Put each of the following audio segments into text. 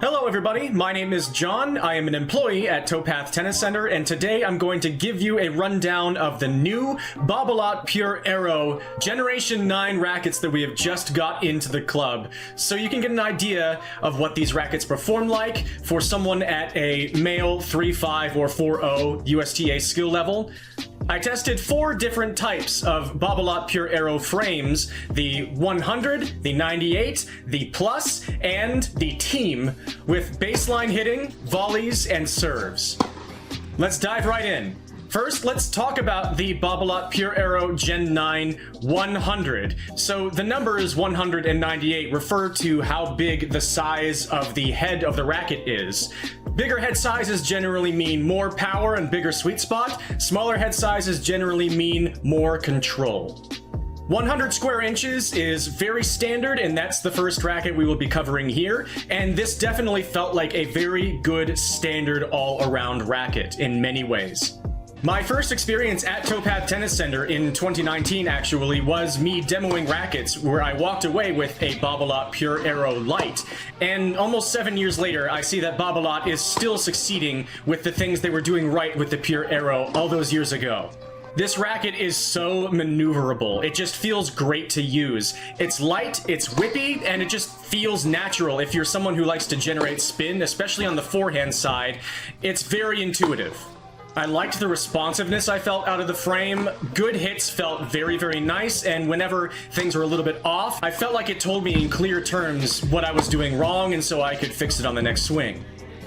Hello everybody, my name is John. I am an employee at Towpath Tennis Center, and today I'm going to give you a rundown of the new Babolat Pure Aero Generation 9 rackets that we have just got into the club, so you can get an idea of what these rackets perform like for someone at a male 3.5 or 4.0 USTA skill level. I tested 4 different types of Babolat Pure Aero frames: the 100, the 98, the Plus, and the Team, with baseline hitting, volleys, and serves. Let's dive right in. First, let's talk about the Babolat Pure Aero Gen 9 100. So the numbers 198 refer to how big the size of the head of the racket is. Bigger head sizes generally mean more power and bigger sweet spot. Smaller head sizes generally mean more control. 100 square inches is very standard, and that's the first racket we will be covering here, and this definitely felt like a very good standard all-around racket in many ways. My first experience at Towpath Tennis Center in 2019 actually was me demoing rackets, where I walked away with a Babolat Pure Aero Lite, and almost 7 years later I see that Babolat is still succeeding with the things they were doing right with the Pure Aero all those years ago. This racket is so maneuverable. It just feels great to use. It's light, it's whippy, and it just feels natural if you're someone who likes to generate spin, especially on the forehand side. It's very intuitive. I liked the responsiveness I felt out of the frame. Good hits felt very, very nice, and whenever things were a little bit off, I felt like it told me in clear terms what I was doing wrong, and so I could fix it on the next swing.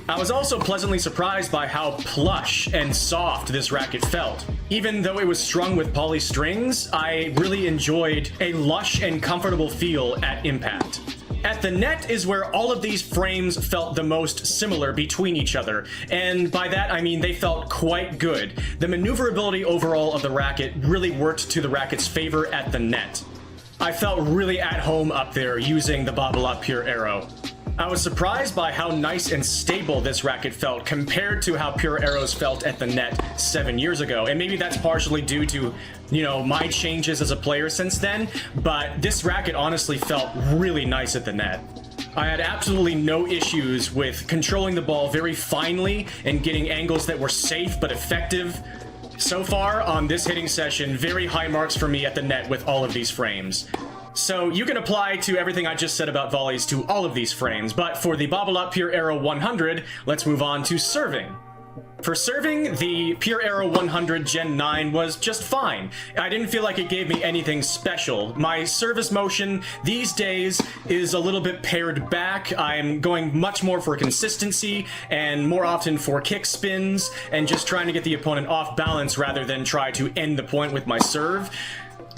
I was also pleasantly surprised by how plush and soft this racket felt. Even though it was strung with poly strings, I really enjoyed a lush and comfortable feel at impact. At the net is where all of these frames felt the most similar between each other, and by that I mean they felt quite good. The maneuverability overall of the racket really worked to the racket's favor at the net. I felt really at home up there using the Babolat Pure Aero. I was surprised by how nice and stable this racket felt compared to how Pure Aeros felt at the net 7 years ago. And maybe that's partially due to, my changes as a player since then, but this racket honestly felt really nice at the net. I had absolutely no issues with controlling the ball very finely and getting angles that were safe but effective. So far on this hitting session, very high marks for me at the net with all of these frames. So you can apply to everything I just said about volleys to all of these frames, but for the Babolat Pure Aero 100, let's move on to serving. For serving, the Pure Aero 100 Gen 9 was just fine. I didn't feel like it gave me anything special. My service motion these days is a little bit pared back. I'm going much more for consistency and more often for kick spins and just trying to get the opponent off balance rather than try to end the point with my serve.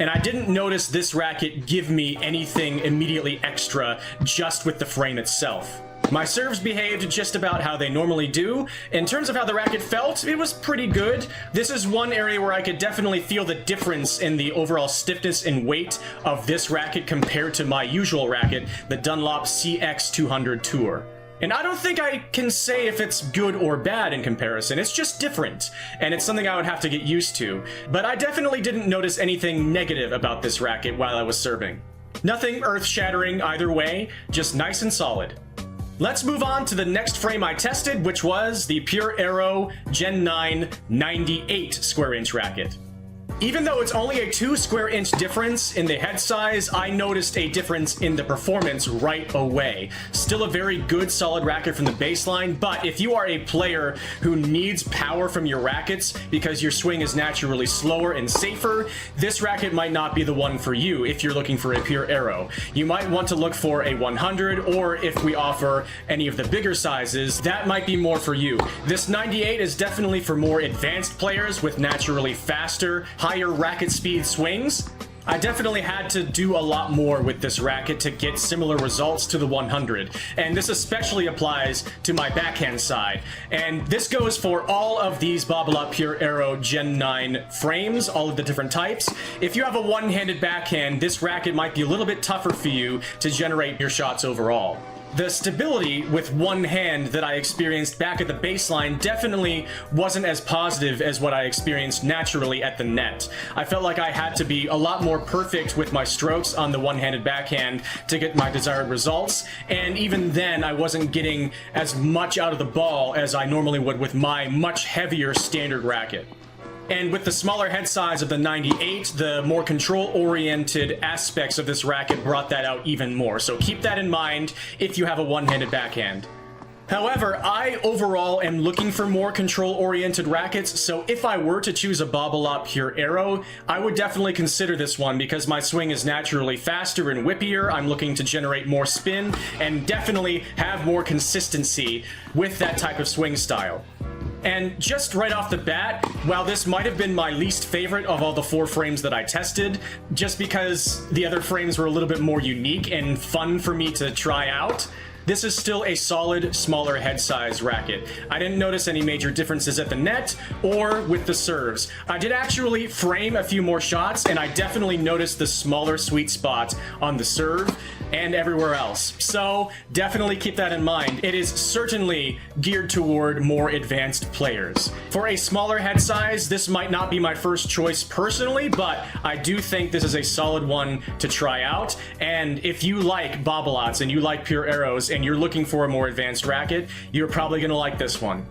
And I didn't notice this racket give me anything immediately extra just with the frame itself. My serves behaved just about how they normally do. In terms of how the racket felt, it was pretty good. This is one area where I could definitely feel the difference in the overall stiffness and weight of this racket compared to my usual racket, the Dunlop CX200 Tour. And I don't think I can say if it's good or bad in comparison. It's just different, and it's something I would have to get used to. But I definitely didn't notice anything negative about this racket while I was serving. Nothing earth-shattering either way, just nice and solid. Let's move on to the next frame I tested, which was the Pure Aero Gen 9 98 square inch racket. Even though it's only a 2 square inch difference in the head size, I noticed a difference in the performance right away. Still a very good solid racket from the baseline, but if you are a player who needs power from your rackets because your swing is naturally slower and safer, this racket might not be the one for you if you're looking for a Pure Aero. You might want to look for a 100, or if we offer any of the bigger sizes, that might be more for you. This 98 is definitely for more advanced players with naturally faster, higher racket speed swings. I definitely had to do a lot more with this racket to get similar results to the 100, and this especially applies to my backhand side. And this goes for all of these Babolat Pure Aero Gen 9 frames, all of the different types. If you have a one-handed backhand, this racket might be a little bit tougher for you to generate your shots overall. The stability with one hand that I experienced back at the baseline definitely wasn't as positive as what I experienced naturally at the net. I felt like I had to be a lot more perfect with my strokes on the one-handed backhand to get my desired results, and even then I wasn't getting as much out of the ball as I normally would with my much heavier standard racket. And with the smaller head size of the 98, the more control-oriented aspects of this racket brought that out even more. So keep that in mind if you have a one-handed backhand. However, I overall am looking for more control-oriented rackets, so if I were to choose a Babolat Pure Aero, I would definitely consider this one because my swing is naturally faster and whippier. I'm looking to generate more spin and definitely have more consistency with that type of swing style. And just right off the bat, while this might have been my least favorite of all the 4 frames that I tested, just because the other frames were a little bit more unique and fun for me to try out, this is still a solid, smaller head size racket. I didn't notice any major differences at the net or with the serves. I did actually frame a few more shots, and I definitely noticed the smaller sweet spot on the serve and everywhere else. So definitely keep that in mind. It is certainly geared toward more advanced players. For a smaller head size, this might not be my first choice personally, but I do think this is a solid one to try out. And if you like Babolats and you like Pure Aeros and you're looking for a more advanced racket, you're probably gonna like this one.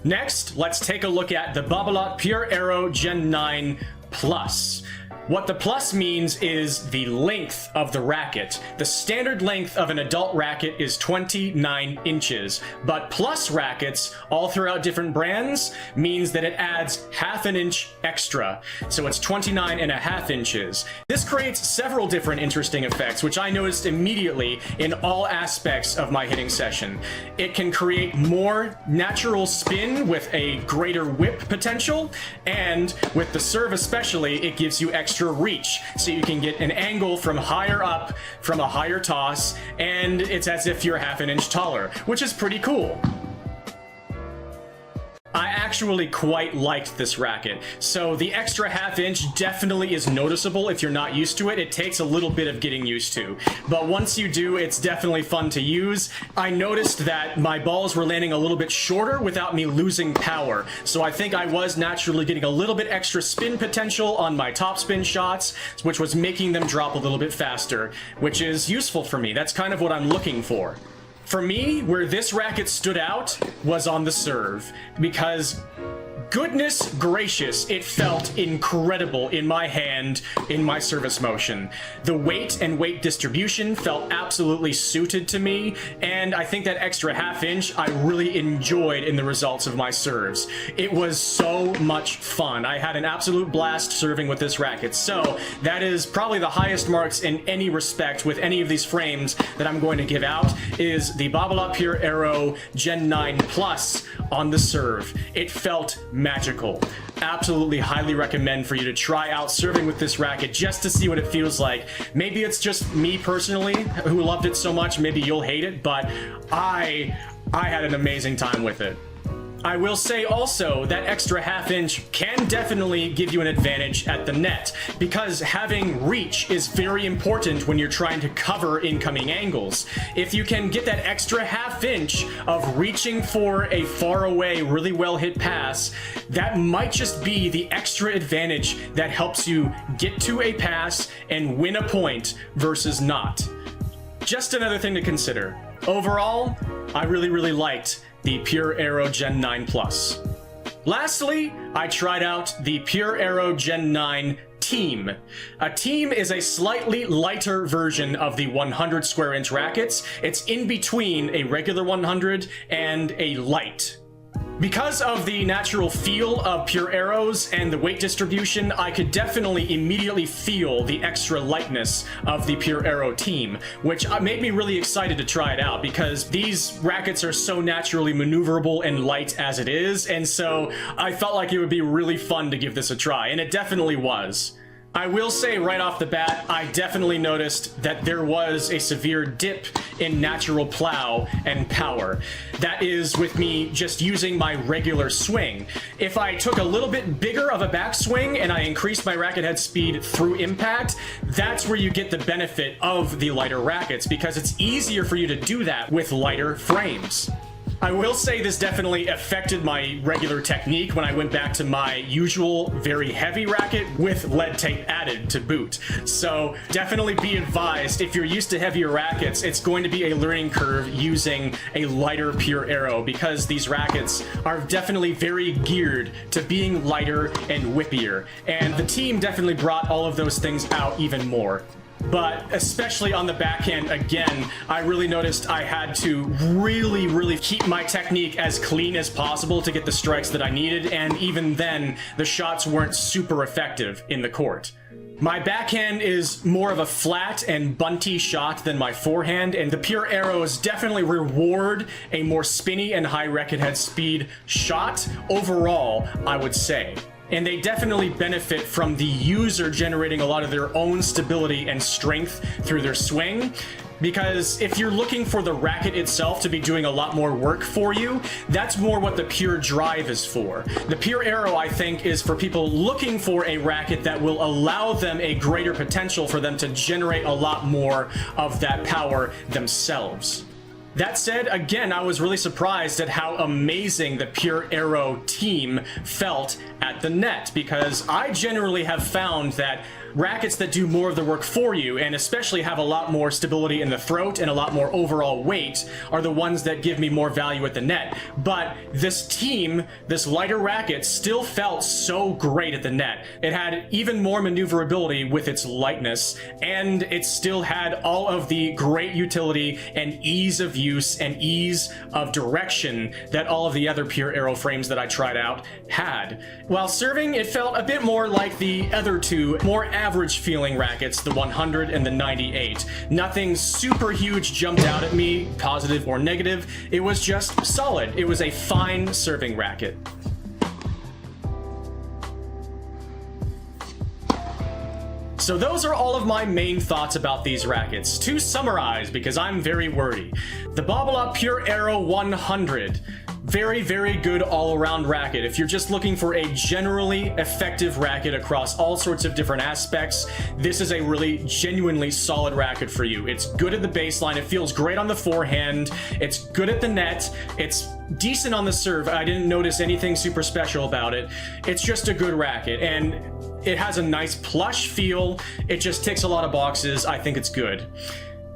Next, let's take a look at the Babolat Pure Aero Gen 9 Plus. What the plus means is the length of the racket. The standard length of an adult racket is 29 inches, but plus rackets all throughout different brands means that it adds half an inch extra, so it's 29.5 inches. This creates several different interesting effects, which I noticed immediately in all aspects of my hitting session. It can create more natural spin with a greater whip potential, and with the serve especially, it gives you extra reach, so you can get an angle from higher up from a higher toss, and it's as if you're half an inch taller, which is pretty cool. I actually quite liked this racket, so the extra half inch definitely is noticeable if you're not used to it. It takes a little bit of getting used to, but once you do, it's definitely fun to use. I noticed that my balls were landing a little bit shorter without me losing power, so I think I was naturally getting a little bit extra spin potential on my topspin shots, which was making them drop a little bit faster, which is useful for me. That's kind of what I'm looking for. For me, where this racket stood out was on the serve, because goodness gracious, it felt incredible in my hand, in my service motion. The weight and weight distribution felt absolutely suited to me, and I think that extra half inch I really enjoyed in the results of my serves. It was so much fun. I had an absolute blast serving with this racket, so that is probably the highest marks in any respect with any of these frames that I'm going to give out, is the Babolat Pure Aero Gen 9 Plus on the serve. It felt magical. Absolutely highly recommend for you to try out serving with this racket just to see what it feels like. Maybe it's just me personally who loved it so much, maybe you'll hate it, but I had an amazing time with it. I will say also that extra half inch can definitely give you an advantage at the net, because having reach is very important when you're trying to cover incoming angles. If you can get that extra half inch of reaching for a far away, really well hit pass, that might just be the extra advantage that helps you get to a pass and win a point versus not. Just another thing to consider. Overall, I really liked the Pure Aero Gen 9 Plus. Lastly, I tried out the Pure Aero Gen 9 Team. A Team is a slightly lighter version of the 100 square inch rackets. It's in between a regular 100 and a light. Because of the natural feel of Pure Aeros and the weight distribution, I could definitely immediately feel the extra lightness of the Pure Aero Team, which made me really excited to try it out, because these rackets are so naturally maneuverable and light as it is, and so I felt like it would be really fun to give this a try, and it definitely was. I will say right off the bat, I definitely noticed that there was a severe dip in natural plow and power. That is with me just using my regular swing. If I took a little bit bigger of a backswing and I increased my racket head speed through impact, that's where you get the benefit of the lighter rackets, because it's easier for you to do that with lighter frames. I will say this definitely affected my regular technique when I went back to my usual very heavy racket with lead tape added to boot. So definitely be advised, if you're used to heavier rackets, it's going to be a learning curve using a lighter Pure Aero, because these rackets are definitely very geared to being lighter and whippier. And the team definitely brought all of those things out even more. But especially on the backhand, again, I really noticed I had to really keep my technique as clean as possible to get the strikes that I needed, and even then, the shots weren't super effective in the court. My backhand is more of a flat and bunty shot than my forehand, and the Pure Aeros definitely reward a more spinny and high racket head speed shot overall, I would say. And they definitely benefit from the user generating a lot of their own stability and strength through their swing. Because if you're looking for the racket itself to be doing a lot more work for you, that's more what the Pure Drive is for. The Pure Aero, I think, is for people looking for a racket that will allow them a greater potential for them to generate a lot more of that power themselves. That said, again, I was really surprised at how amazing the Pure Aero team felt at the net, because I generally have found that rackets that do more of the work for you, and especially have a lot more stability in the throat and a lot more overall weight, are the ones that give me more value at the net. But this team, this lighter racket, still felt so great at the net. It had even more maneuverability with its lightness, and it still had all of the great utility and ease of use and ease of direction that all of the other Pure Aero frames that I tried out had. While serving, it felt a bit more like the other two more average feeling rackets, the 100 and the 98. Nothing super huge jumped out at me, positive or negative. It was just solid. It was a fine serving racket. So those are all of my main thoughts about these rackets. To summarize, because I'm very wordy, the Babolat Pure Aero 100. Very good all-around racket. If you're just looking for a generally effective racket across all sorts of different aspects, this is a really genuinely solid racket for you. It's good at the baseline, it feels great on the forehand, it's good at the net, it's decent on the serve. I didn't notice anything super special about it. It's just a good racket, and it has a nice plush feel. It just ticks a lot of boxes. I think it's good.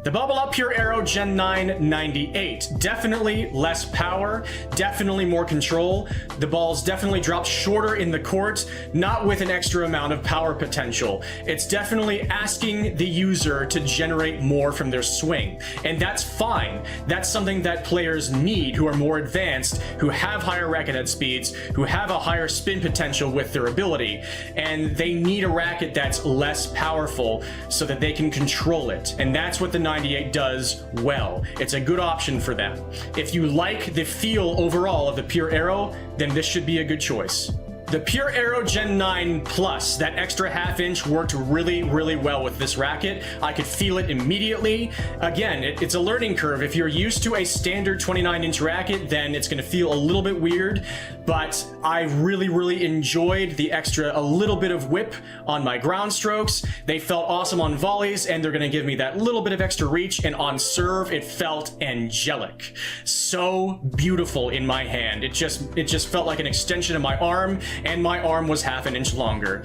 The Babolat Pure Aero Gen 9 98. Definitely less power, definitely more control. The balls definitely drop shorter in the court, not with an extra amount of power potential. It's definitely asking the user to generate more from their swing, and that's fine. That's something that players need who are more advanced, who have higher racket head speeds, who have a higher spin potential with their ability, and they need a racket that's less powerful so that they can control it, and that's what the 98 does well. It's a good option for them. If you like the feel overall of the Pure Aero, then this should be a good choice. The Pure Aero Gen 9 Plus, that extra half-inch, worked really well with this racket. I could feel it immediately. Again, it's a learning curve. If you're used to a standard 29-inch racket, then it's going to feel a little bit weird, but I really enjoyed the extra, a little bit of whip on my ground strokes. They felt awesome on volleys, and they're going to give me that little bit of extra reach, and on serve, it felt angelic. So beautiful in my hand. It just felt like an extension of my arm, and my arm was half an inch longer.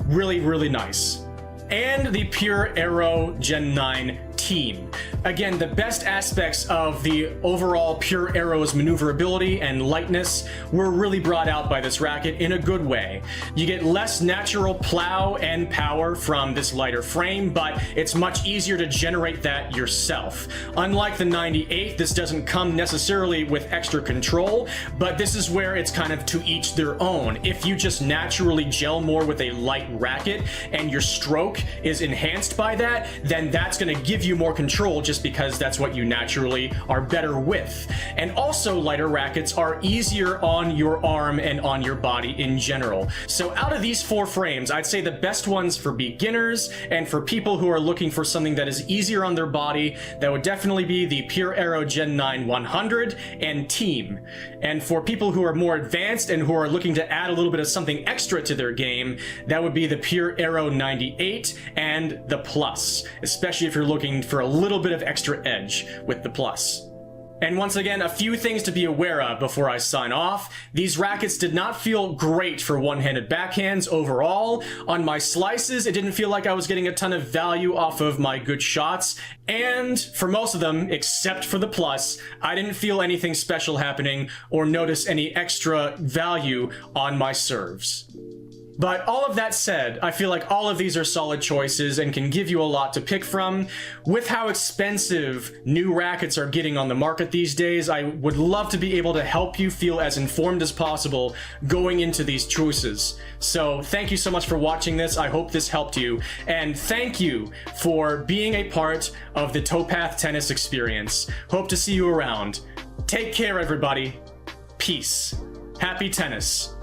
Really nice. And the Pure Aero Gen 9 team. Again, the best aspects of the overall Pure Aero's maneuverability and lightness were really brought out by this racket in a good way. You get less natural plow and power from this lighter frame, but it's much easier to generate that yourself. Unlike the 98, this doesn't come necessarily with extra control, but this is where it's kind of to each their own. If you just naturally gel more with a light racket and your stroke is enhanced by that, then that's going to give give you more control just because that's what you naturally are better with. And also, lighter rackets are easier on your arm and on your body in general. So out of these 4 frames, I'd say the best ones for beginners and for people who are looking for something that is easier on their body, that would definitely be the Pure Aero Gen 9 100 and Team. And for people who are more advanced and who are looking to add a little bit of something extra to their game, that would be the Pure Aero 98 and the Plus, especially if you're looking for a little bit of extra edge with the Plus. And once again, a few things to be aware of before I sign off. These rackets did not feel great for one-handed backhands overall. On my slices, it didn't feel like I was getting a ton of value off of my good shots. And for most of them, except for the Plus, I didn't feel anything special happening or notice any extra value on my serves. But all of that said, I feel like all of these are solid choices and can give you a lot to pick from. With how expensive new rackets are getting on the market these days, I would love to be able to help you feel as informed as possible going into these choices. So thank you so much for watching this. I hope this helped you. And thank you for being a part of the Towpath Tennis experience. Hope to see you around. Take care, everybody. Peace. Happy tennis.